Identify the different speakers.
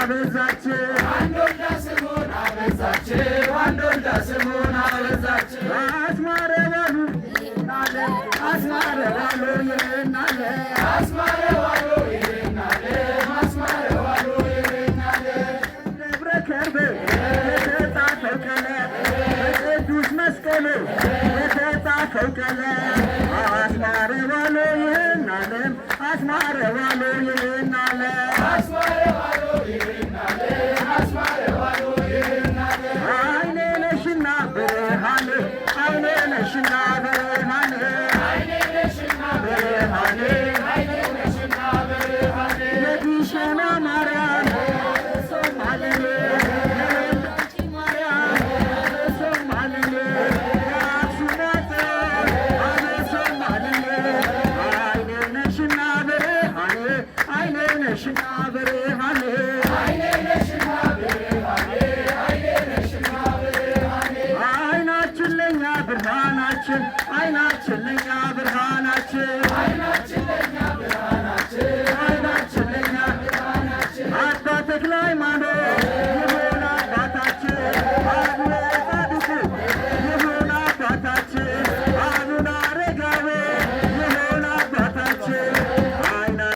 Speaker 1: አበዛች አንዶልዳ ስሙን አበዛች አስማረ ባሉ ናለ አስማረ ባሉ ይናለ አስማረ ባሉ ይናለ አስማረ ባሉ ይናለ ደብረ ከርቤ የተጻፈው ቀለም በቅዱስ መስቀሉ የተጻፈው ቀለም አስማረ ባሉ ይናለ አስማረ ባሉ ይናለ አስማረ ባሉ ይናለ አስማረ ባሉ ይናለ አይኔ ነሽና ብርሃኔ አይኔ ነሽና ብርሃኔ አይኔ ነሽና ብርሃኔ አይኔ ነሽና ብርሃኔ የግሸና ማርያም ሶማሌ ማርያም ሶማሌ የአክሱም ጽዮን አነ ሶማሌ አይኔ ነሽና ብርሃኔ አይኔ ነሽና ብርሃኔ አይኔ ነሽና ብርሃኔ አይኔ ነሽና ብርሃኔ አይናችን ለኛ ብርሃናችን አይናችን ለኛ ብርሃናችን